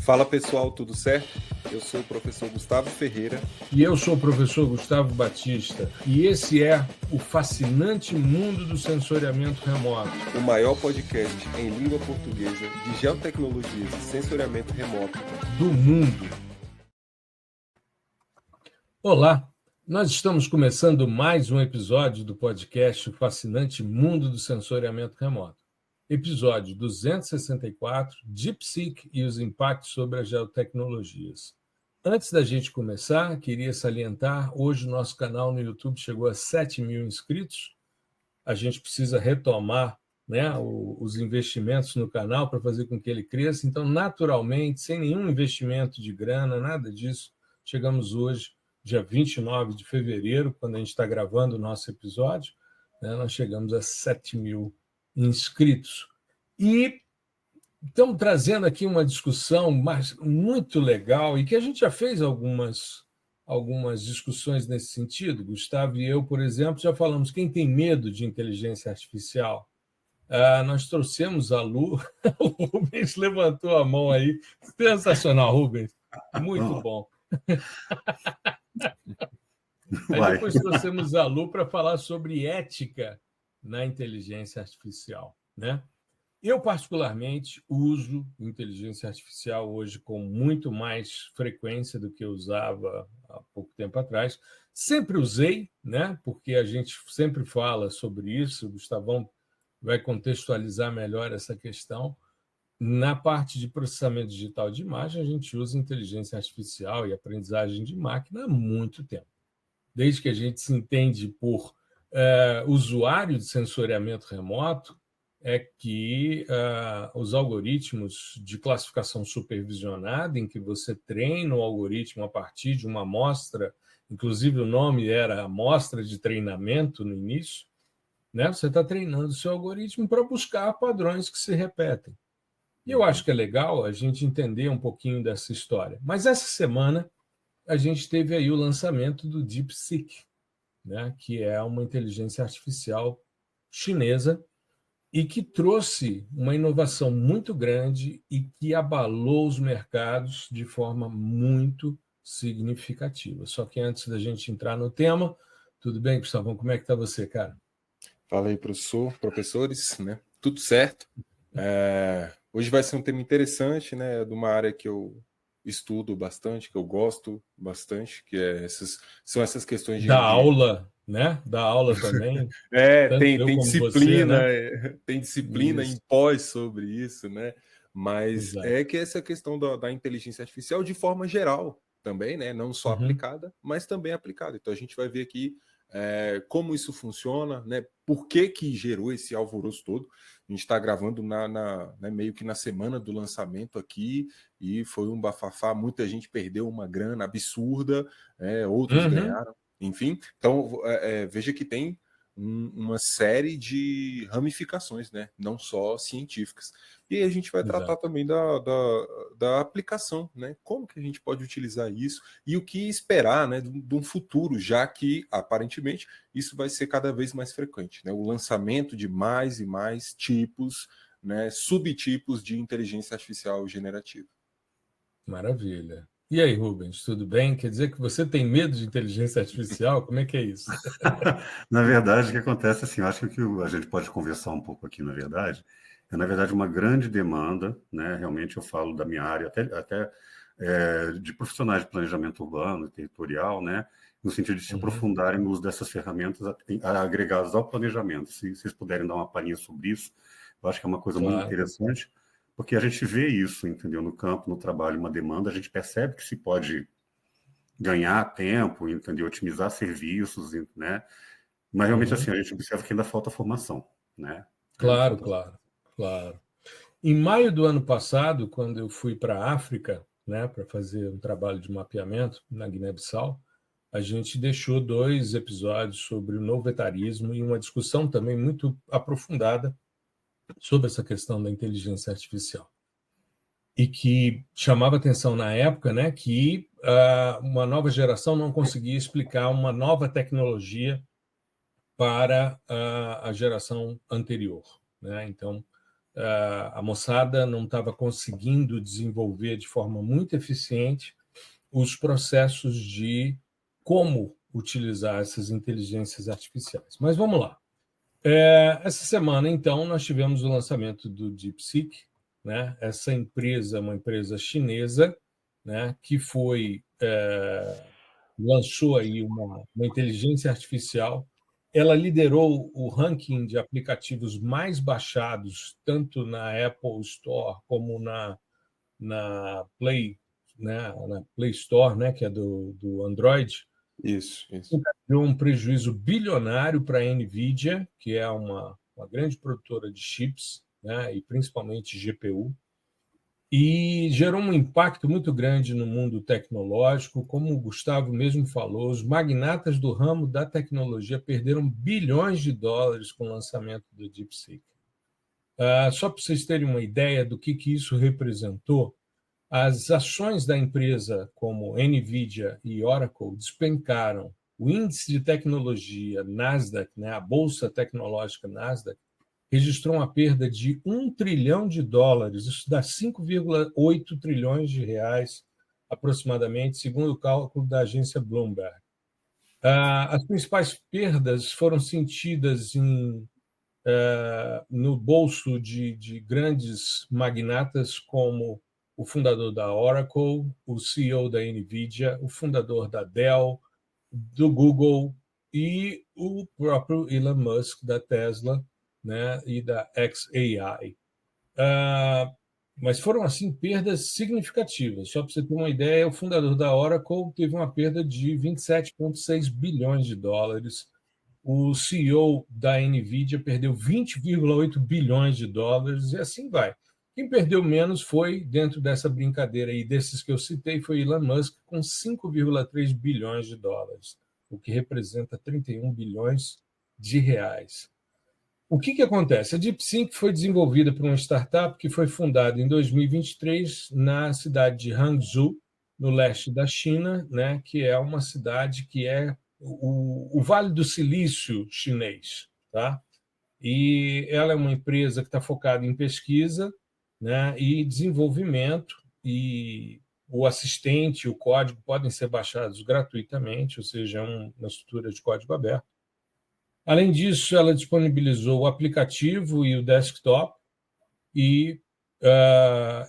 Fala pessoal, tudo certo? Eu sou o professor Gustavo Ferreira. E eu sou o professor Gustavo Batista. E esse é o fascinante mundo do sensoriamento remoto. O maior podcast em língua portuguesa de geotecnologias e sensoriamento remoto do mundo. Olá, nós estamos começando mais um episódio do podcast O Fascinante Mundo do Sensoriamento Remoto. Episódio 264, DeepSeek e os impactos sobre as geotecnologias. Antes da gente começar, queria salientar, hoje o nosso canal no YouTube chegou a 7.000 inscritos. A gente precisa retomar, os investimentos no canal para fazer com que ele cresça. Então, naturalmente, sem nenhum investimento de grana, nada disso, chegamos hoje, dia 29 de fevereiro, quando a gente está gravando o nosso episódio, nós chegamos a 7.000 inscritos. E estamos trazendo aqui uma discussão muito legal e que a gente já fez algumas discussões nesse sentido. Gustavo e eu, por exemplo, já falamos quem tem medo de inteligência artificial. Nós trouxemos a Lu, o Rubens levantou a mão aí. Sensacional, Rubens. Muito bom. Aí depois trouxemos a Lu para falar sobre ética na inteligência artificial, né? Eu, particularmente, uso inteligência artificial hoje com muito mais frequência do que eu usava há pouco tempo atrás. Sempre usei, porque a gente sempre fala sobre isso, o Gustavão vai contextualizar melhor essa questão. Na parte de processamento digital de imagem, a gente usa inteligência artificial e aprendizagem de máquina há muito tempo. Desde que a gente se entende por usuário de sensoriamento remoto, é que os algoritmos de classificação supervisionada, em que você treina o algoritmo a partir de uma amostra, inclusive o nome era amostra de treinamento no início, você está treinando o seu algoritmo para buscar padrões que se repetem. E eu acho que é legal a gente entender um pouquinho dessa história. Mas essa semana a gente teve aí o lançamento do DeepSeek, que é uma inteligência artificial chinesa e que trouxe uma inovação muito grande e que abalou os mercados de forma muito significativa. Só que antes da gente entrar no tema, tudo bem, Gustavo? Como é que está você, cara? Fala aí, professores, Tudo certo. Hoje vai ser um tema interessante, de uma área que eu estudo bastante, que eu gosto bastante, que são essas questões de... Da aula, Da aula também. Tem disciplina, você, tem disciplina em pós sobre isso, Mas Exato. é que essa questão da inteligência artificial de forma geral também, Não só aplicada, mas também aplicada. Então a gente vai ver aqui como isso funciona, Por que gerou esse alvoroço todo. A gente está gravando meio que na semana do lançamento aqui e foi um bafafá, muita gente perdeu uma grana absurda, outros ganharam, enfim. Então veja que tem uma série de ramificações, não só científicas. E aí a gente vai tratar também da aplicação, Como que a gente pode utilizar isso e o que esperar, de um futuro, já que, aparentemente, isso vai ser cada vez mais frequente, O lançamento de mais e mais tipos, subtipos de inteligência artificial generativa. Maravilha. E aí, Rubens, tudo bem? Quer dizer que você tem medo de inteligência artificial? Como é que é isso? Na verdade, o que acontece, assim, eu acho que a gente pode conversar um pouco aqui, na verdade, na verdade, uma grande demanda, Realmente eu falo da minha área, até de profissionais de planejamento urbano e territorial, No sentido de se aprofundarem no uso dessas ferramentas agregadas ao planejamento. Se vocês puderem dar uma palhinha sobre isso, eu acho que é uma coisa muito interessante, porque a gente vê isso, entendeu? No campo, no trabalho, uma demanda, a gente percebe que se pode ganhar tempo, entendeu? Otimizar serviços, Mas realmente assim, a gente observa que ainda falta formação, Claro. Em maio do ano passado, quando eu fui para a África, para fazer um trabalho de mapeamento na Guiné-Bissau, a gente deixou 2 episódios sobre o novo etarismo e uma discussão também muito aprofundada sobre essa questão da inteligência artificial. E que chamava atenção na época, que uma nova geração não conseguia explicar uma nova tecnologia para a geração anterior. Então, a moçada não estava conseguindo desenvolver de forma muito eficiente os processos de como utilizar essas inteligências artificiais. Mas vamos lá. Essa semana, então, nós tivemos o lançamento do DeepSeek, né? Essa empresa, uma empresa chinesa, né, que lançou aí uma inteligência artificial. Ela liderou o ranking de aplicativos mais baixados, tanto na Apple Store como na Play, né, na Play Store, né, que é do Android. Isso. Deu um prejuízo bilionário para a NVIDIA, que é uma grande produtora de chips, né, e principalmente GPU, e gerou um impacto muito grande no mundo tecnológico. Como o Gustavo mesmo falou, os magnatas do ramo da tecnologia perderam bilhões de dólares com o lançamento do DeepSeek. Só para vocês terem uma ideia do que isso representou, as ações da empresa como NVIDIA e Oracle despencaram. O índice de tecnologia Nasdaq, né, a bolsa tecnológica Nasdaq, registrou uma perda de $1 trilhão. Isso dá 5,8 trilhões de reais, aproximadamente, segundo o cálculo da agência Bloomberg. As principais perdas foram sentidas no bolso de grandes magnatas como o fundador da Oracle, o CEO da NVIDIA, o fundador da Dell, do Google e o próprio Elon Musk da Tesla, né, e da xAI. Mas foram, assim, perdas significativas. Só para você ter uma ideia, o fundador da Oracle teve uma perda de 27,6 bilhões de dólares. O CEO da NVIDIA perdeu 20,8 bilhões de dólares, e assim vai. Quem perdeu menos foi, dentro dessa brincadeira aí, desses que eu citei, foi Elon Musk, com 5,3 bilhões de dólares, o que representa 31 bilhões de reais. O que acontece? A DeepSeek foi desenvolvida por uma startup que foi fundada em 2023 na cidade de Hangzhou, no leste da China, né, que é uma cidade que é o Vale do Silício chinês. Tá? E ela é uma empresa que está focada em pesquisa, né, e desenvolvimento, e o assistente e o código podem ser baixados gratuitamente, ou seja, é uma estrutura de código aberto. Além disso, ela disponibilizou o aplicativo e o desktop, e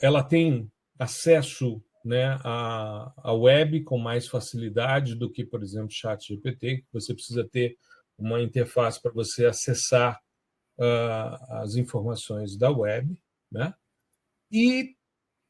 ela tem acesso, né, à web com mais facilidade do que, por exemplo, ChatGPT, que você precisa ter uma interface para você acessar as informações da web, né? E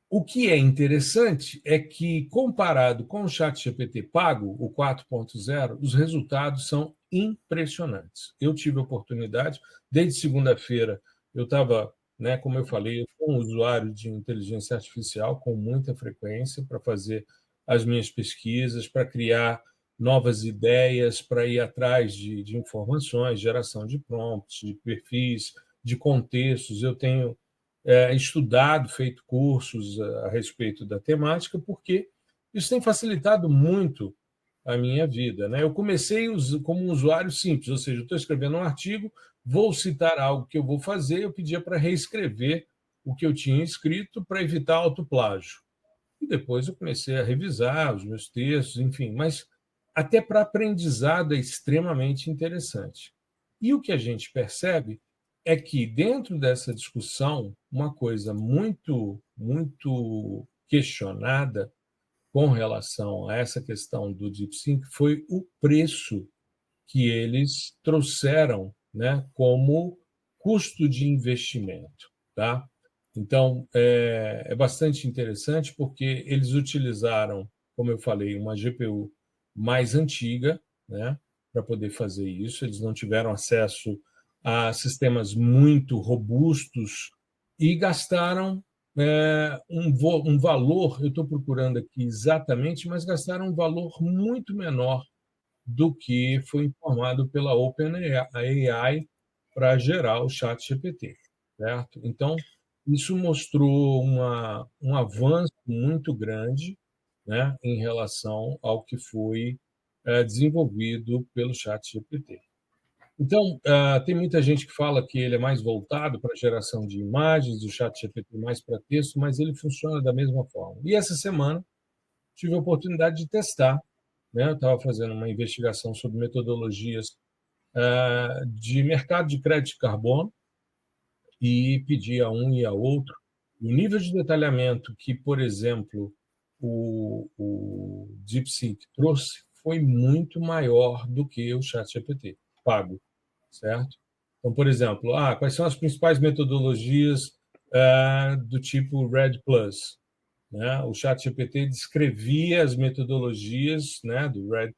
o que é interessante é que, comparado com o ChatGPT pago, o 4.0, os resultados são impressionantes. Eu tive a oportunidade, desde segunda-feira, eu estava, né, como eu falei, eu sou um usuário de inteligência artificial com muita frequência para fazer as minhas pesquisas, para criar novas ideias, para ir atrás de informações, geração de prompts, de perfis, de contextos. Eu tenho estudado, feito cursos a respeito da temática, porque isso tem facilitado muito a minha vida, né? Eu comecei como um usuário simples, ou seja, eu estou escrevendo um artigo, vou citar algo que eu vou fazer, eu pedia para reescrever o que eu tinha escrito para evitar autoplágio. E depois eu comecei a revisar os meus textos, enfim, mas até para aprendizado é extremamente interessante. E o que a gente percebe é que, dentro dessa discussão, uma coisa muito, muito questionada com relação a essa questão do DeepSeek foi o preço que eles trouxeram, né, como custo de investimento. Tá? Então, é bastante interessante, porque eles utilizaram, como eu falei, uma GPU mais antiga, né, para poder fazer isso. Eles não tiveram acesso a sistemas muito robustos e gastaram um valor, eu estou procurando aqui exatamente, mas gastaram um valor muito menor do que foi informado pela OpenAI para gerar o ChatGPT, certo? Então, isso mostrou um avanço muito grande, né, em relação ao que foi desenvolvido pelo ChatGPT. Então, tem muita gente que fala que ele é mais voltado para a geração de imagens, o ChatGPT mais para texto, mas ele funciona da mesma forma. E essa semana tive a oportunidade de testar, né? Eu estava fazendo uma investigação sobre metodologias de mercado de crédito de carbono e pedi a um e a outro o nível de detalhamento que, por exemplo, o DeepSeek trouxe foi muito maior do que o ChatGPT pago, certo? Então, por exemplo, quais são as principais metodologias do tipo RED+. Né? O ChatGPT descrevia as metodologias, né, do RED+,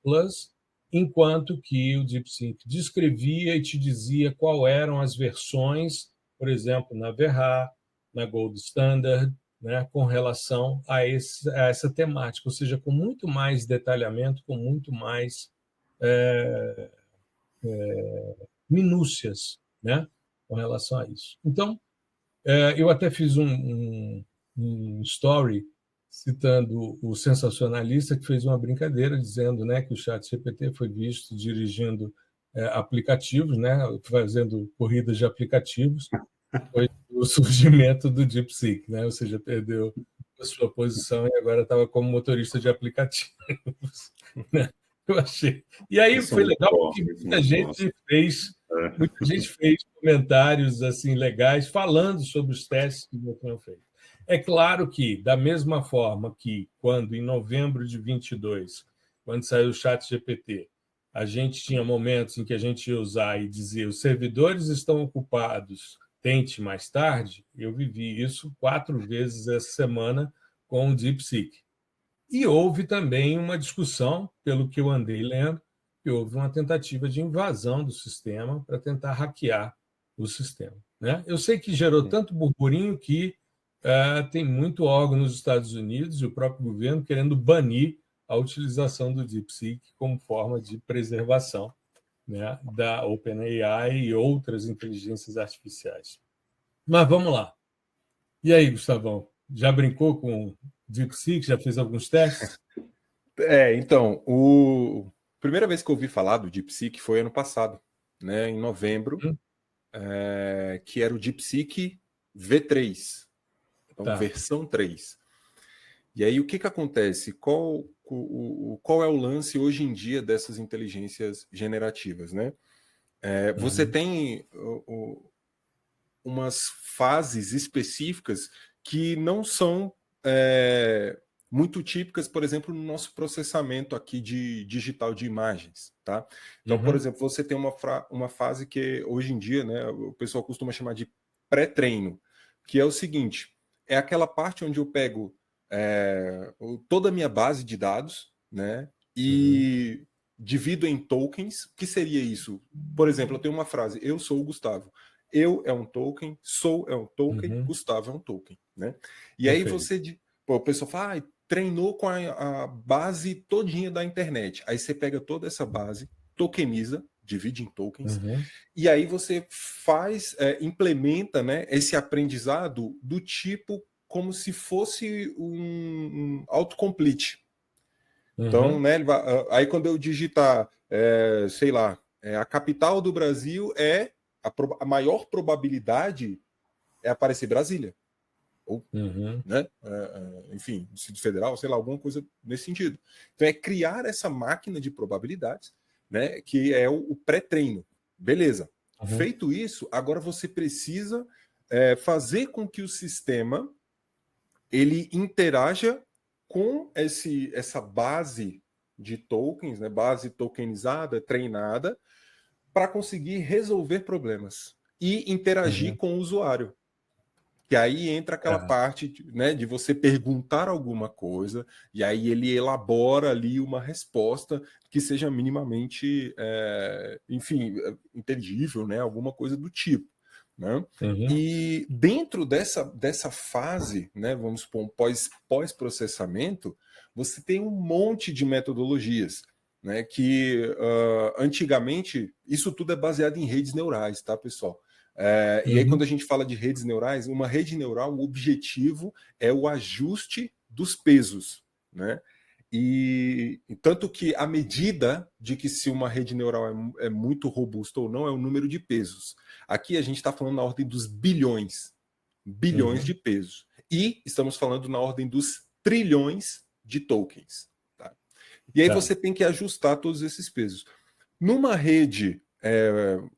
enquanto que o DeepSeek descrevia e te dizia qual eram as versões, por exemplo, na Verra, na Gold Standard, né, com relação a essa temática, ou seja, com muito mais detalhamento, com muito mais minúcias, né, com relação a isso. Então, eu até fiz um story citando o sensacionalista que fez uma brincadeira dizendo, né, que o ChatGPT foi visto dirigindo aplicativos, né, fazendo corridas de aplicativos, foi o surgimento do DeepSeek, né, ou seja, perdeu a sua posição e agora estava como motorista de aplicativos. Né? Eu achei. E aí Isso foi é muito legal bom, porque isso é muito bom. muita gente fez comentários assim legais falando sobre os testes que já tinham feito. É claro que, da mesma forma que quando, em novembro de 22, quando saiu o ChatGPT, a gente tinha momentos em que a gente ia usar e dizer os servidores estão ocupados, tente mais tarde, eu vivi isso 4 vezes essa semana com o DeepSeek. E houve também uma discussão, pelo que eu andei lendo, que houve uma tentativa de invasão do sistema para tentar hackear o sistema. Né? Eu sei que gerou tanto burburinho que tem muito órgão nos Estados Unidos e o próprio governo querendo banir a utilização do DeepSeek como forma de preservação, né, da OpenAI e outras inteligências artificiais. Mas vamos lá. E aí, Gustavão? Já brincou com DeepSeek? Já fez alguns testes? Então, primeira vez que eu ouvi falar do DeepSeek foi ano passado, né, em novembro, que era o DeepSeek V3, então versão 3. E aí o que acontece? Qual é o lance hoje em dia dessas inteligências generativas, né? Você tem umas fases específicas que não são muito típicas, por exemplo, no nosso processamento aqui de digital de imagens, tá? Então, por exemplo, você tem uma fase que hoje em dia, né, o pessoal costuma chamar de pré-treino, que é o seguinte: é aquela parte onde eu pego toda a minha base de dados, né, e divido em tokens. O que seria isso? Por exemplo, eu tenho uma frase: eu sou o Gustavo. Eu é um token, sou é um token, Gustavo é um token, né? E aí o pessoal fala, treinou com a base todinha da internet. Aí você pega toda essa base, tokeniza, divide em tokens, e aí você implementa, né, esse aprendizado do tipo como se fosse um autocomplete. Então, né, aí quando eu digitar, sei lá, a capital do Brasil a maior probabilidade é aparecer Brasília. Ou, né, enfim, Distrito Federal, sei lá, alguma coisa nesse sentido. Então, é criar essa máquina de probabilidades, né, que é o pré-treino. Beleza. Feito isso, agora você precisa fazer com que o sistema ele interaja com essa base de tokens, né, base tokenizada, treinada, para conseguir resolver problemas e interagir com o usuário. Que aí entra aquela parte, né, de você perguntar alguma coisa e aí ele elabora ali uma resposta que seja minimamente, enfim, inteligível, né, alguma coisa do tipo. Né? E dentro dessa fase, né, vamos supor, pós-processamento, você tem um monte de metodologias, né, que antigamente, isso tudo é baseado em redes neurais, tá, pessoal? E aí, quando a gente fala de redes neurais, uma rede neural, o objetivo é o ajuste dos pesos, né? E tanto que a medida de que se uma rede neural é muito robusta ou não é o número de pesos. Aqui a gente está falando na ordem dos bilhões de pesos. E estamos falando na ordem dos trilhões de tokens. Tá? E aí você tem que ajustar todos esses pesos. Numa rede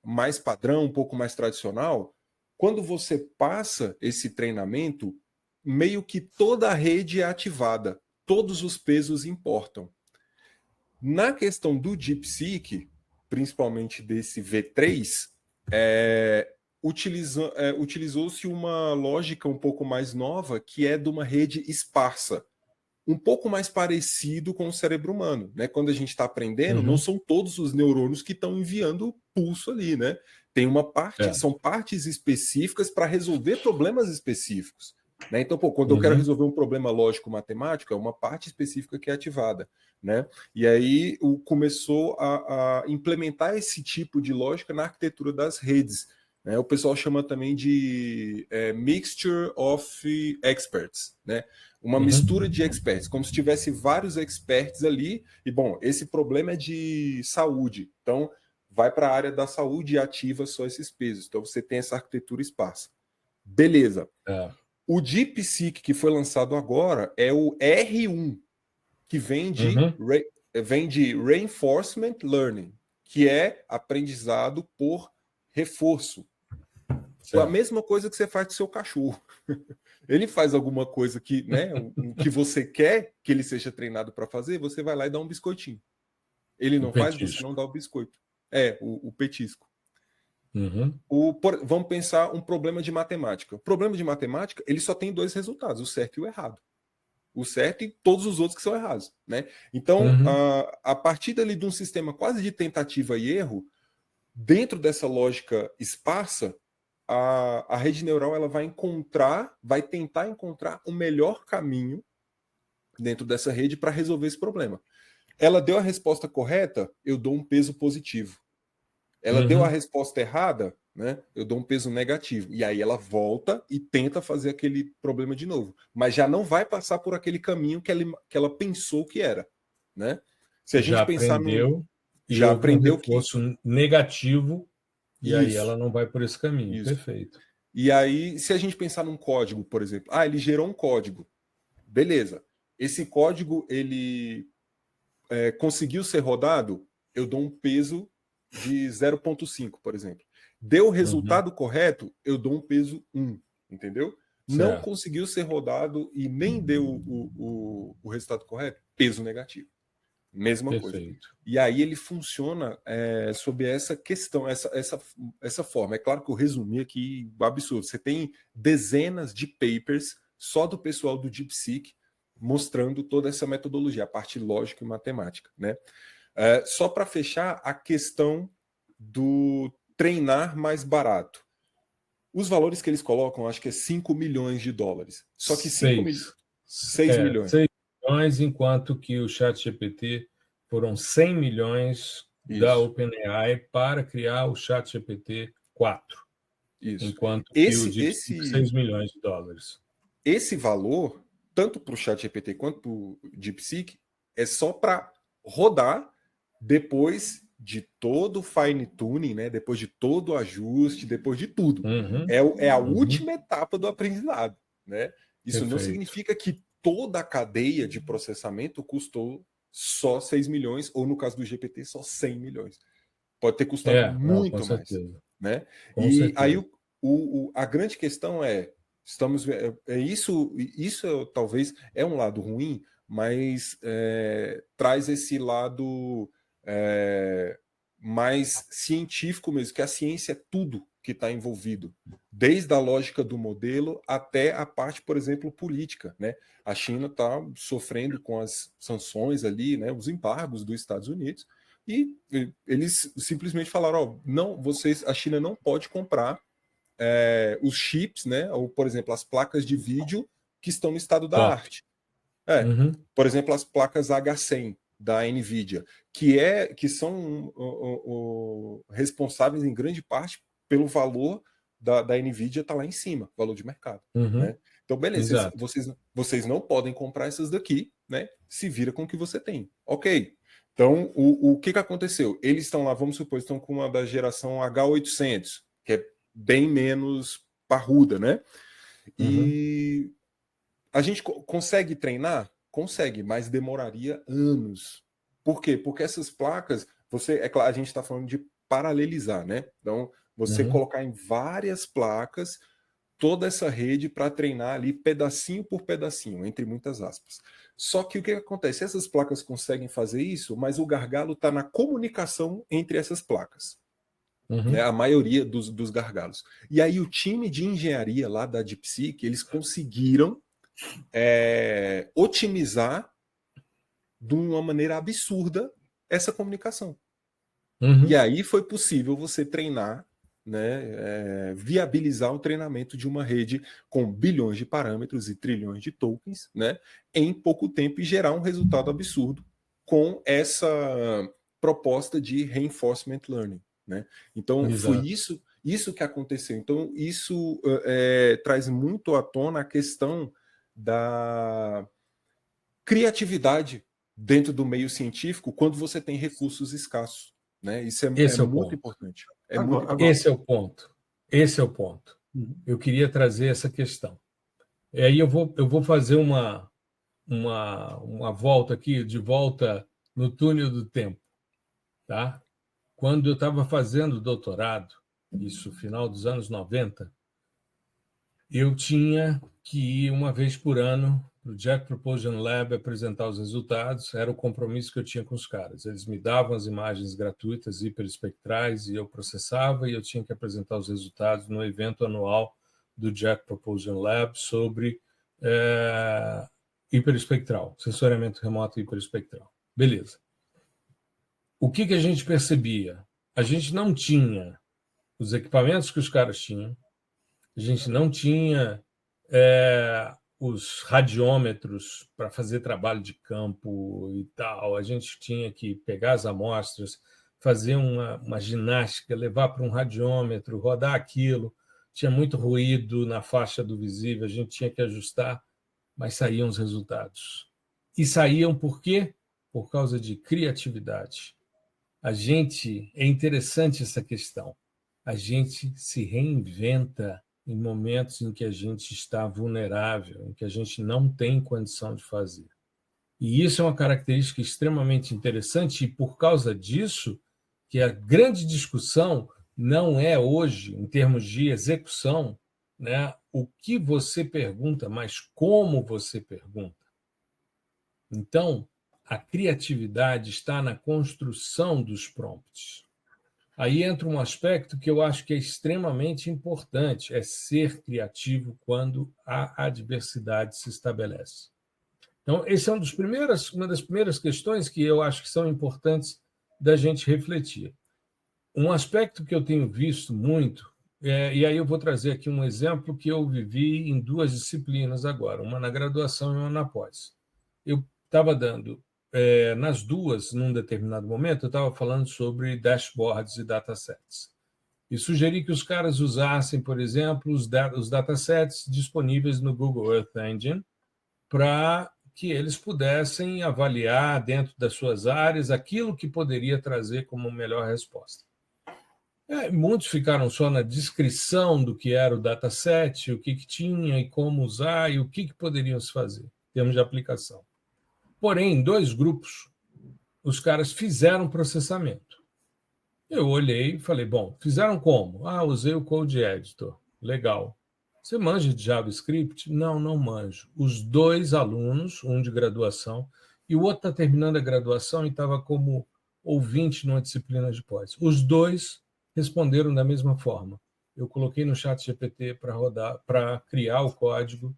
mais padrão, um pouco mais tradicional, quando você passa esse treinamento, meio que toda a rede é ativada. Todos os pesos importam. Na questão do DeepSeek, principalmente desse V3, utilizou-se uma lógica um pouco mais nova, que é de uma rede esparsa, um pouco mais parecido com o cérebro humano. Né? Quando a gente está aprendendo, não são todos os neurônios que estão enviando pulso ali. Né? Tem uma parte, são partes específicas para resolver problemas específicos. Né? Então, quando eu quero resolver um problema lógico-matemático, é uma parte específica que é ativada. Né? E aí começou a implementar esse tipo de lógica na arquitetura das redes. Né? O pessoal chama também de mixture of experts, né? Uma mistura de experts, como se tivesse vários experts ali. E, bom, esse problema é de saúde. Então, vai para a área da saúde e ativa só esses pesos. Então, você tem essa arquitetura esparsa. Beleza. O DeepSeek que foi lançado agora é o R1, que vem de Reinforcement Learning, que é aprendizado por reforço. A mesma coisa que você faz com seu cachorro. Ele faz alguma coisa que, né, que você quer que ele seja treinado para fazer, você vai lá e dá um biscoitinho. Ele não faz, você não dá o biscoito. O petisco. Vamos pensar um problema de matemática. O problema de matemática, ele só tem 2 resultados, o certo e o errado. O certo e todos os outros que são errados. Né? Então, a partir dali de um sistema quase de tentativa e erro, dentro dessa lógica esparsa, a rede neural ela vai tentar encontrar o melhor caminho dentro dessa rede para resolver esse problema. Ela deu a resposta correta, eu dou um peso positivo. Ela deu a resposta errada, né? Eu dou um peso negativo. E aí ela volta e tenta fazer aquele problema de novo. Mas já não vai passar por aquele caminho que ela pensou que era. Né? Se a gente já pensar aprendeu, já aprendeu que negativo, e isso, aí ela não vai por esse caminho. Isso. Perfeito. E aí, se a gente pensar num código, por exemplo, ele gerou um código. Beleza. Esse código, ele conseguiu ser rodado, eu dou um peso de 0,5, por exemplo. Deu o resultado correto, eu dou um peso 1, entendeu? Certo. Não conseguiu ser rodado e nem deu o resultado correto, peso negativo. Mesma coisa. E aí ele funciona sob essa questão, essa forma. É claro que eu resumi aqui absurdo. Você tem dezenas de papers só do pessoal do DeepSeek mostrando toda essa metodologia, a parte lógica e matemática. Né? Só para fechar, a questão do treinar mais barato. Os valores que eles colocam, acho que é 5 milhões de dólares. Só que 6 milhões. 6 milhões, enquanto que o ChatGPT foram 100 milhões da OpenAI para criar o ChatGPT 4. Isso. Enquanto que o DeepSeek 6 milhões de dólares. Esse valor, tanto para o ChatGPT quanto para o DeepSeek, é só para rodar depois de todo o fine-tuning, né? Depois de todo o ajuste, depois de tudo. É a última etapa do aprendizado. Né? Isso não significa que toda a cadeia de processamento custou só 6 milhões, ou no caso do GPT, só 100 milhões. Pode ter custado muito mais. Né? E aí a grande questão isso talvez é um lado ruim, mas traz esse lado mais científico mesmo, que a ciência é tudo que está envolvido, desde a lógica do modelo até a parte, por exemplo, política. Né? A China está sofrendo com as sanções ali, né, os embargos dos Estados Unidos, e eles simplesmente falaram, não, a China não pode comprar os chips, né, ou, por exemplo, as placas de vídeo que estão no estado da arte. Por exemplo, as placas H100 da NVIDIA, que são responsáveis em grande parte pelo valor da NVIDIA está lá em cima, valor de mercado. Né? Então, beleza, vocês não podem comprar essas daqui, né? Se vira com o que você tem. Ok. Então, o que aconteceu? Eles estão lá, vamos supor, estão com uma da geração H800, que é bem menos parruda, né? E a gente consegue treinar? Consegue, mas demoraria anos. Por quê? Porque essas placas, é claro, a gente está falando de paralelizar, né? Então, você colocar em várias placas toda essa rede para treinar ali pedacinho por pedacinho, entre muitas aspas. Só que o que acontece? Essas placas conseguem fazer isso, mas o gargalo está na comunicação entre essas placas. Né? A maioria dos gargalos. E aí o time de engenharia lá da DeepSeek, eles conseguiram otimizar de uma maneira absurda essa comunicação. E aí foi possível você treinar, né, viabilizar o treinamento de uma rede com bilhões de parâmetros e trilhões de tokens, né, em pouco tempo e gerar um resultado absurdo com essa proposta de reinforcement learning. Né? Então, foi isso que aconteceu. Então, isso traz muito à tona a questão da criatividade dentro do meio científico quando você tem recursos escassos. Né? Isso é muito importante. Esse é o ponto. Esse é o ponto. Eu queria trazer essa questão. E aí eu vou fazer uma volta aqui, de volta no túnel do tempo. Tá? Quando eu estava fazendo doutorado, isso final dos anos 90, eu tinha que ir uma vez por ano para o Jet Propulsion Lab apresentar os resultados. Era o compromisso que eu tinha com os caras. Eles me davam as imagens gratuitas, hiperespectrais, e eu processava, e eu tinha que apresentar os resultados no evento anual do Jet Propulsion Lab sobre hiperespectral, sensoriamento remoto hiperespectral. Beleza. O que a gente percebia? A gente não tinha os equipamentos que os caras tinham, a gente não tinha os radiômetros para fazer trabalho de campo e tal, a gente tinha que pegar as amostras, fazer uma ginástica, levar para um radiômetro, rodar aquilo, tinha muito ruído na faixa do visível, a gente tinha que ajustar, mas saíam os resultados. E saíam por quê? Por causa de criatividade. É interessante essa questão. A gente se reinventa em momentos em que a gente está vulnerável, em que a gente não tem condição de fazer. E isso é uma característica extremamente interessante, e por causa disso, que a grande discussão não é hoje, em termos de execução, né, o que você pergunta, mas como você pergunta. Então, a criatividade está na construção dos prompts. Aí entra um aspecto que eu acho que é extremamente importante, é ser criativo quando a adversidade se estabelece. Então, esse é uma das primeiras questões que eu acho que são importantes da gente refletir. Um aspecto que eu tenho visto muito, e aí eu vou trazer aqui um exemplo que eu vivi em 2 disciplinas agora, uma na graduação e uma na pós. Eu estava dando nas 2, num determinado momento, eu estava falando sobre dashboards e datasets. E sugeri que os caras usassem, por exemplo, os datasets disponíveis no Google Earth Engine para que eles pudessem avaliar dentro das suas áreas aquilo que poderia trazer como melhor resposta. Muitos ficaram só na descrição do que era o dataset, o que tinha e como usar e o que poderiam se fazer em termos de aplicação. Porém, 2 grupos, os caras fizeram processamento. Eu olhei e falei, bom, fizeram como? Usei o Code Editor. Legal. Você manja de JavaScript? Não, não manjo. Os 2 alunos, um de graduação, e o outro está terminando a graduação e estava como ouvinte numa disciplina de pós. Os 2 responderam da mesma forma. Eu coloquei no ChatGPT para criar o código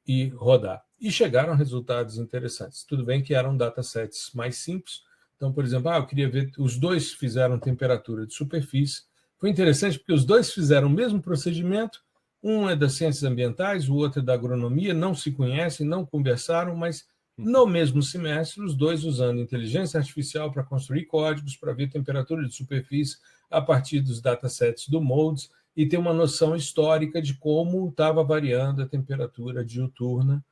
e rodar. E chegaram a resultados interessantes. Tudo bem que eram datasets mais simples. Então, por exemplo, eu queria ver... Os 2 fizeram temperatura de superfície. Foi interessante porque os 2 fizeram o mesmo procedimento. Um é das ciências ambientais, o outro é da agronomia. Não se conhecem, não conversaram, mas no mesmo semestre, os 2 usando inteligência artificial para construir códigos, para ver temperatura de superfície a partir dos datasets do MODES e ter uma noção histórica de como estava variando a temperatura diuturna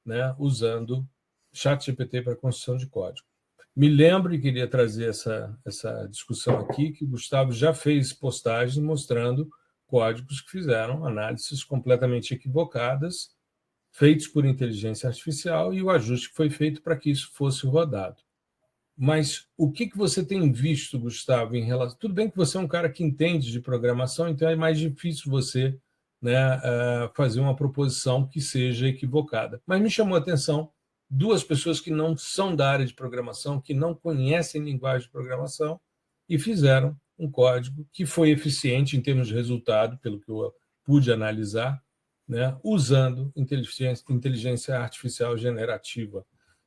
né, usando ChatGPT para construção de código. Me lembro e queria trazer essa discussão aqui, que o Gustavo já fez postagens mostrando códigos que fizeram análises completamente equivocadas, feitos por inteligência artificial, e o ajuste que foi feito para que isso fosse rodado. Mas o que você tem visto, Gustavo, em relação... Tudo bem que você é um cara que entende de programação, então é mais difícil você, né, fazer uma proposição que seja equivocada. Mas me chamou a atenção duas pessoas que não são da área de programação, que não conhecem linguagem de programação, e fizeram um código que foi eficiente em termos de resultado, pelo que eu pude analisar, né, usando inteligência artificial generativa.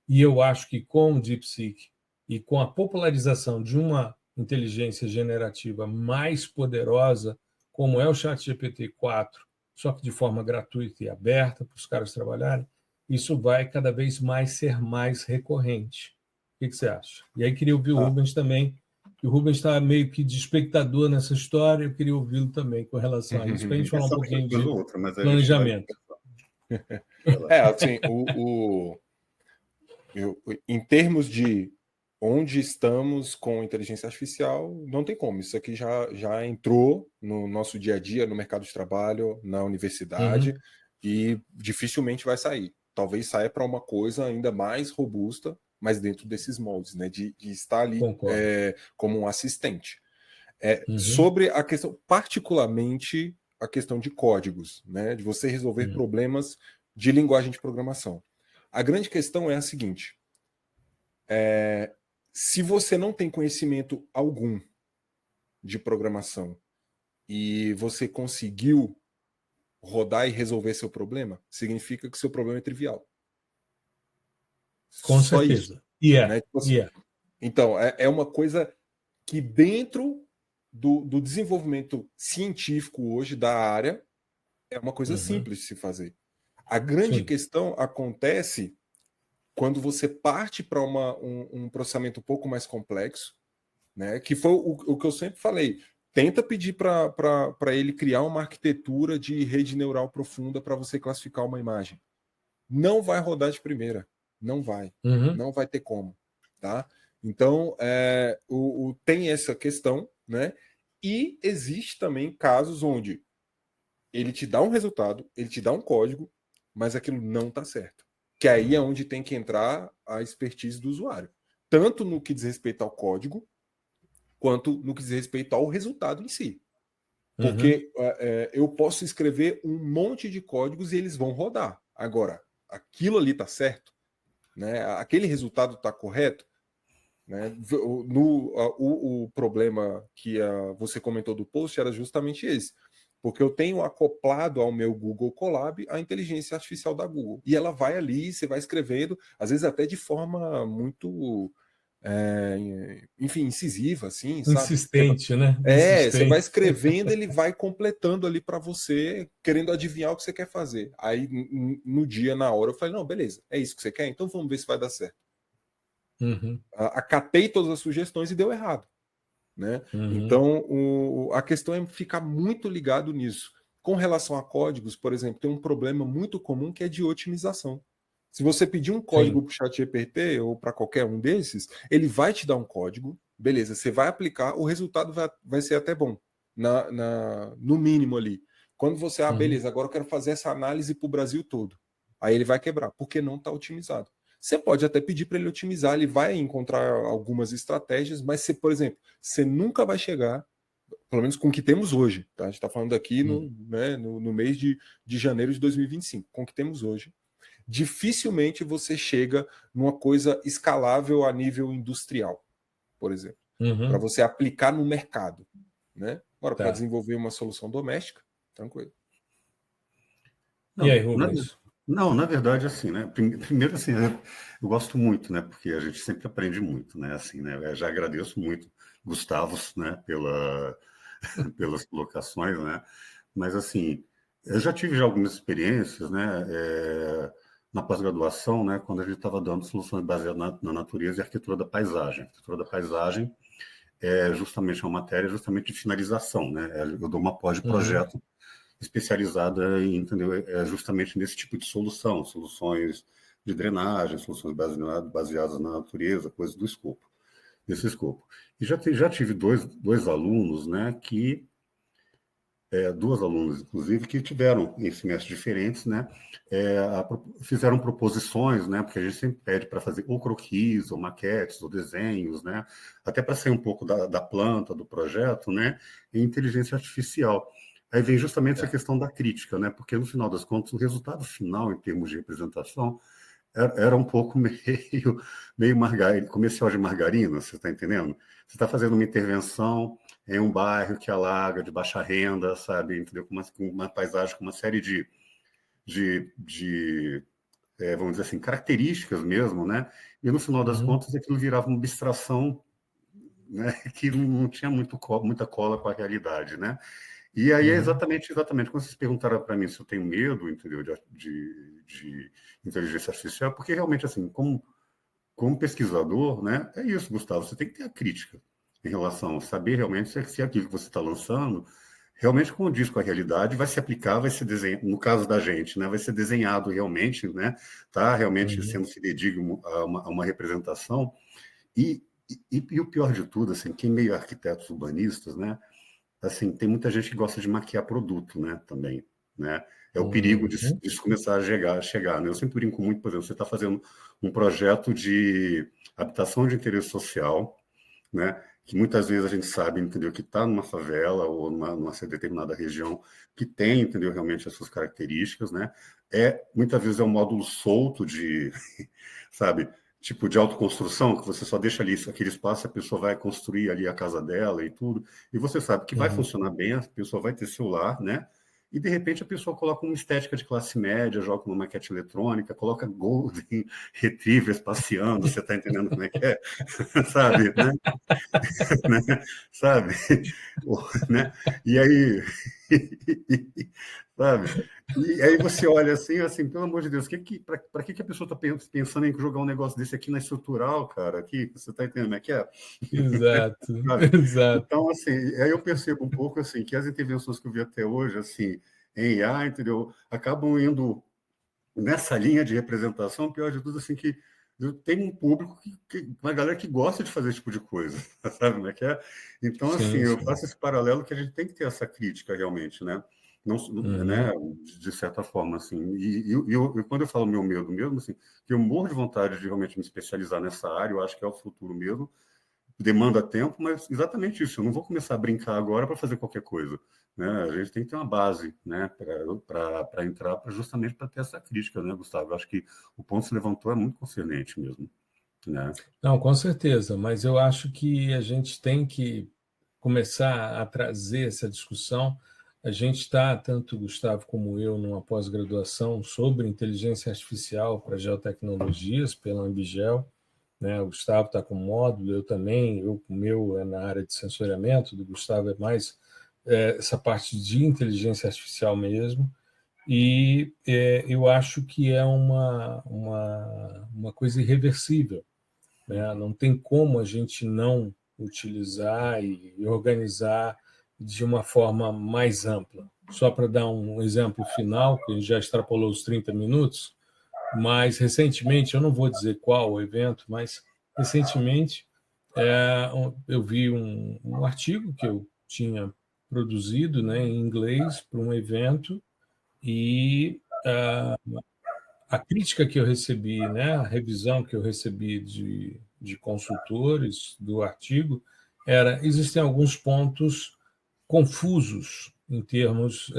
E eu acho que com o DeepSeek e com a popularização de uma inteligência generativa mais poderosa, como é o ChatGPT-4, só que de forma gratuita e aberta para os caras trabalharem, isso vai cada vez mais ser mais recorrente. O que você acha? E aí queria ouvir o Rubens também, que o Rubens está meio que de espectador nessa história, eu queria ouvi-lo também com relação a isso, para a gente falar um pouquinho de planejamento. Assim, em termos de onde estamos com inteligência artificial, não tem como. Isso aqui já entrou no nosso dia a dia, no mercado de trabalho, na universidade, e dificilmente vai sair. Talvez saia para uma coisa ainda mais robusta, mas dentro desses moldes, né, de estar ali como um assistente. Sobre a questão, particularmente a questão de códigos, né, de você resolver problemas de linguagem de programação. A grande questão é a seguinte: se você não tem conhecimento algum de programação e você conseguiu rodar e resolver seu problema, significa que seu problema é trivial. Com só certeza. Isso, né? Então, é uma coisa que dentro do desenvolvimento científico hoje da área é uma coisa simples de se fazer. A grande questão acontece quando você parte para um processamento um pouco mais complexo, né? Que foi o que eu sempre falei. Tenta pedir para ele criar uma arquitetura de rede neural profunda para você classificar uma imagem. Não vai rodar de primeira. Não vai. Não vai ter como. Tá? Então, tem essa questão, né? E existe também casos onde ele te dá um resultado, ele te dá um código, mas aquilo não está certo. Que aí é onde tem que entrar a expertise do usuário. Tanto no que diz respeito ao código, quanto no que diz respeito ao resultado em si. Porque eu posso escrever um monte de códigos e eles vão rodar. Agora, aquilo ali está certo? Né? Aquele resultado está correto? Né? O problema que você comentou do post era justamente esse. Porque eu tenho acoplado ao meu Google Colab a inteligência artificial da Google. E ela vai ali, você vai escrevendo, às vezes até de forma muito, enfim, incisiva, assim, sabe? Insistente, né? Você vai escrevendo, ele vai completando ali para você, querendo adivinhar o que você quer fazer. Aí, no dia, na hora, eu falei, não, beleza, é isso que você quer? Então vamos ver se vai dar certo. Acatei todas as sugestões e deu errado. Né? Então, a questão é ficar muito ligado nisso. Com relação a códigos, por exemplo, tem um problema muito comum que é de otimização. Se você pedir um código para o ChatGPT ou para qualquer um desses, ele vai te dar um código, beleza, você vai aplicar, o resultado vai ser até bom, no mínimo ali. Quando você, beleza, agora eu quero fazer essa análise para o Brasil todo. Aí ele vai quebrar, porque não está otimizado. Você pode até pedir para ele otimizar, ele vai encontrar algumas estratégias, mas, por exemplo, você nunca vai chegar, pelo menos com o que temos hoje, tá? A gente está falando aqui no mês de janeiro de 2025, com o que temos hoje, dificilmente você chega numa coisa escalável a nível industrial, por exemplo, para você aplicar no mercado. Né? Agora, para desenvolver uma solução doméstica, tranquilo. E aí, Rubens? Não, na verdade, assim, né? Primeiro, assim, eu gosto muito, né? Porque a gente sempre aprende muito, né? Assim, né? Eu já agradeço muito, Gustavo, né? Pelas colocações, né? Mas, assim, eu já tive algumas experiências, né? Na pós-graduação, né? Quando a gente estava dando soluções baseadas na natureza e arquitetura da paisagem. A arquitetura da paisagem é justamente uma matéria justamente de finalização, né? Eu dou uma pós de projeto especializada em, entendeu? Justamente nesse tipo de soluções de drenagem, soluções baseadas na natureza, coisas do escopo, desse escopo. E já tive dois alunos, né, duas alunas, inclusive, que tiveram em semestres diferentes, né, fizeram proposições, né, porque a gente sempre pede para fazer ou croquis, ou maquetes, ou desenhos, né, até para sair um pouco da planta, do projeto, né, em inteligência artificial. Aí vem justamente essa questão da crítica, né, porque no final das contas, o resultado final, em termos de representação, era um pouco meio comercial de margarina, você está entendendo? Você está fazendo uma intervenção em um bairro que alaga, de baixa renda, sabe? Entendeu? Com uma paisagem com uma série de vamos dizer assim, características mesmo, né? E no final das contas, aquilo virava uma abstração, né? Que não tinha muita cola com a realidade, né? E aí é exatamente quando vocês perguntaram para mim se eu tenho medo, entendeu, de inteligência artificial, porque realmente, assim, como pesquisador, né, é isso, Gustavo, você tem que ter a crítica em relação a saber realmente se aquilo que você está lançando realmente condiz com a realidade, vai se aplicar, vai ser desenhado, no caso da gente, né, vai ser desenhado realmente, né, tá realmente sendo fidedigno a uma representação. E o pior de tudo, assim, quem meio arquitetos urbanistas, né, assim, tem muita gente que gosta de maquiar produto, né, também, né? É o perigo disso começar a chegar, né? Eu sempre brinco muito, por exemplo, você está fazendo um projeto de habitação de interesse social, né? Que muitas vezes a gente sabe, entendeu, que está numa favela ou numa determinada região que tem, entendeu, realmente as suas características, né? Muitas vezes é um módulo solto de, sabe, tipo de autoconstrução, que você só deixa ali aquele espaço, a pessoa vai construir ali a casa dela e tudo, e você sabe que vai funcionar bem, a pessoa vai ter seu lar, né? E, de repente, a pessoa coloca uma estética de classe média, joga uma maquete eletrônica, coloca Golden Retrievers passeando, você está entendendo como é que é? Sabe, né? Né? Sabe? Né? E aí... sabe? E aí você olha assim, pelo amor de Deus, para que a pessoa está pensando em jogar um negócio desse aqui na estrutural, cara? Aqui, você está entendendo como é que é? Exato, Sabe? exato. Então, assim, aí eu percebo um pouco assim que as intervenções que eu vi até hoje, assim, em IA, entendeu, acabam indo nessa linha de representação, pior de tudo, assim, que tem um público, uma galera que gosta de fazer esse tipo de coisa, sabe como é que é? Então, assim, Sim, eu sim. faço esse paralelo que a gente tem que ter essa crítica realmente, né? Não, né, de certa forma, assim. E quando eu falo meu medo mesmo, assim, que eu morro de vontade de realmente me especializar nessa área, eu acho que é o futuro mesmo, demanda tempo, mas exatamente isso. Eu não vou começar a brincar agora para fazer qualquer coisa, né? A gente tem que ter uma base, né, para entrar, justamente para ter essa crítica, né, Gustavo? Eu acho que o ponto que se levantou é muito concernente mesmo, né? Não, com certeza, mas eu acho que a gente tem que começar a trazer essa discussão. A gente está, tanto o Gustavo como eu, numa pós-graduação sobre inteligência artificial para geotecnologias pela Ambigel, né? O Gustavo está com módulo, eu também, o meu é na área de sensoriamento, do Gustavo é mais essa parte de inteligência artificial mesmo, e eu acho que é uma coisa irreversível, né? Não tem como a gente não utilizar e organizar de uma forma mais ampla. Só para dar um exemplo final, que a gente já extrapolou os 30 minutos, mas recentemente, eu não vou dizer qual o evento, mas recentemente eu vi um artigo que eu tinha produzido, né, em inglês para um evento, e a crítica que eu recebi, né, a revisão que eu recebi de consultores do artigo existem alguns pontos confusos em termos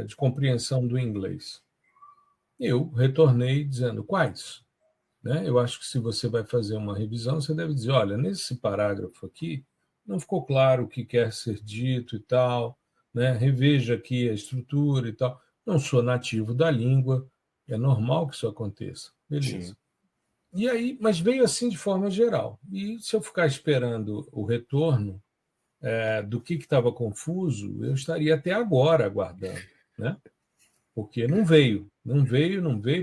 de compreensão do inglês. Eu retornei dizendo quais, né? Eu acho que se você vai fazer uma revisão, você deve dizer, olha, nesse parágrafo aqui não ficou claro o que quer ser dito e tal, né? Reveja aqui a estrutura e tal. Não sou nativo da língua, é normal que isso aconteça. Beleza. Sim. E aí, mas veio assim de forma geral. E se eu ficar esperando o retorno do que estava confuso, eu estaria até agora aguardando, né? Porque não veio,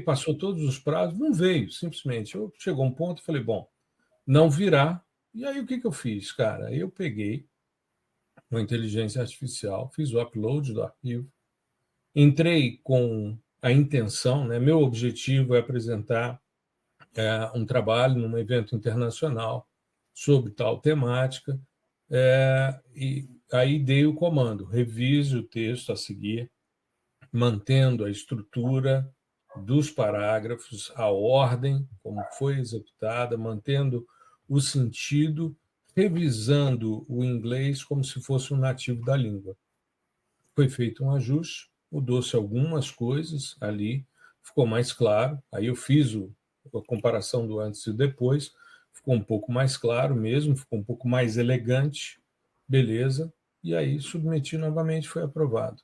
passou todos os prazos, não veio, simplesmente. Chegou um ponto e falei, bom, não virá. E aí o que eu fiz, cara? Eu peguei uma inteligência artificial, fiz o upload do arquivo, entrei com a intenção, né? Meu objetivo é apresentar um trabalho num evento internacional sobre tal temática, e aí dei o comando, revise o texto a seguir, mantendo a estrutura dos parágrafos, a ordem, como foi executada, mantendo o sentido, revisando o inglês como se fosse um nativo da língua. Foi feito um ajuste, mudou-se algumas coisas ali, ficou mais claro. Aí eu fiz a comparação do antes e depois, ficou um pouco mais claro mesmo, ficou um pouco mais elegante, beleza, e aí submeti novamente, foi aprovado.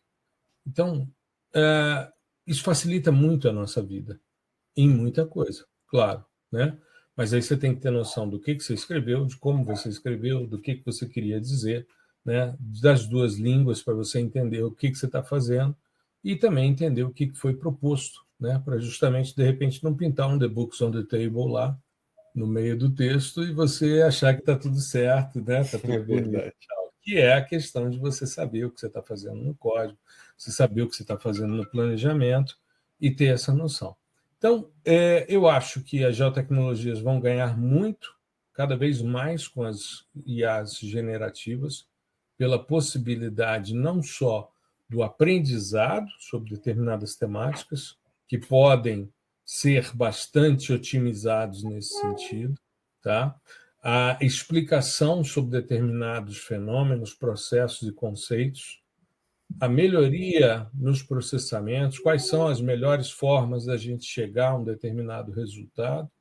Então, isso facilita muito a nossa vida, em muita coisa, claro, né? Mas aí você tem que ter noção do que você escreveu, de como você escreveu, do que você queria dizer, né? Das duas línguas, para você entender o que você está fazendo e também entender o que foi proposto, né? Para justamente, de repente, não pintar um The Books on the Table lá no meio do texto e você achar que está tudo certo, né? Está tudo bonito. Que é a questão de você saber o que você está fazendo no código, você saber o que você está fazendo no planejamento e ter essa noção. Então, eu acho que as geotecnologias vão ganhar muito, cada vez mais com as IAs generativas, pela possibilidade não só do aprendizado sobre determinadas temáticas, que podem ser bastante otimizados nesse sentido, tá? A explicação sobre determinados fenômenos, processos e conceitos, a melhoria nos processamentos, quais são as melhores formas da gente chegar a um determinado resultado,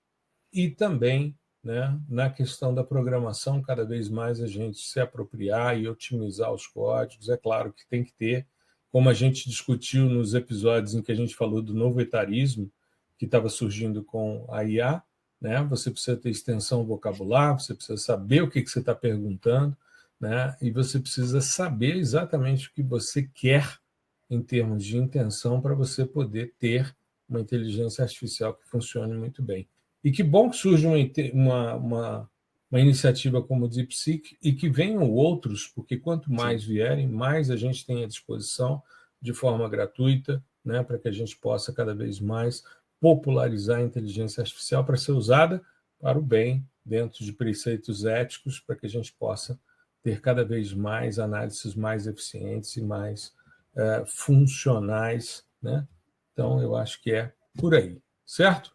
e também, né, na questão da programação, cada vez mais a gente se apropriar e otimizar os códigos. É claro que tem que ter, como a gente discutiu nos episódios em que a gente falou do novo etarismo, que estava surgindo com a IA, né? Você precisa ter extensão vocabular, você precisa saber o que você está perguntando, né? E você precisa saber exatamente o que você quer em termos de intenção para você poder ter uma inteligência artificial que funcione muito bem. E que bom que surge uma iniciativa como o DeepSeek e que venham outros, porque quanto mais vierem, mais a gente tem à disposição de forma gratuita, né? Para que a gente possa cada vez mais popularizar a inteligência artificial para ser usada para o bem, dentro de preceitos éticos, para que a gente possa ter cada vez mais análises mais eficientes e mais funcionais, né? Então, eu acho que é por aí, certo?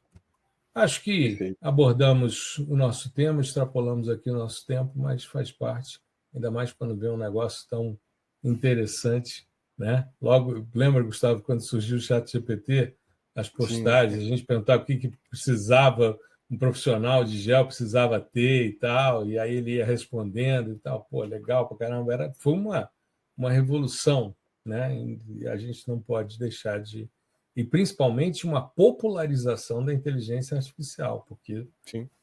Acho que abordamos o nosso tema, extrapolamos aqui o nosso tempo, mas faz parte, ainda mais quando vê um negócio tão interessante, né? Logo, lembra, Gustavo, quando surgiu o ChatGPT, as postagens, a gente perguntava o que precisava, um profissional de gel precisava ter e tal, e aí ele ia respondendo e tal. Pô, legal pra caramba. Foi uma revolução, né? E a gente não pode deixar de... E, principalmente, uma popularização da inteligência artificial, porque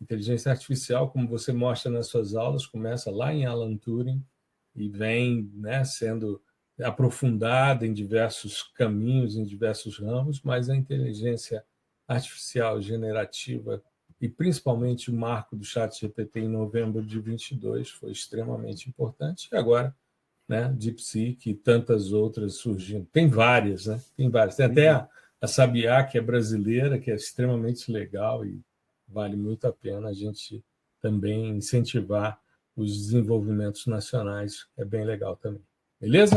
inteligência artificial, como você mostra nas suas aulas, começa lá em Alan Turing e vem, né, sendo aprofundada em diversos caminhos, em diversos ramos, mas a inteligência artificial generativa e principalmente o marco do ChatGPT em novembro de 22 foi extremamente importante. E agora, né, DeepSeek e tantas outras surgindo. Tem várias, né? Tem várias. Tem até a Sabiá, que é brasileira, que é extremamente legal e vale muito a pena a gente também incentivar os desenvolvimentos nacionais. É bem legal também. Beleza?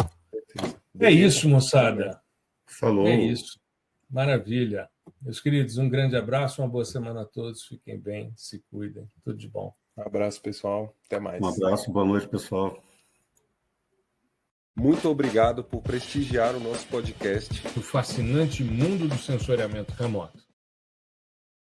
É isso, moçada. Falou. É isso. Maravilha. Meus queridos, um grande abraço, uma boa semana a todos. Fiquem bem, se cuidem. Tudo de bom. Um abraço, pessoal. Até mais. Um abraço, boa noite, pessoal. Muito obrigado por prestigiar o nosso podcast. O fascinante mundo do sensoriamento remoto.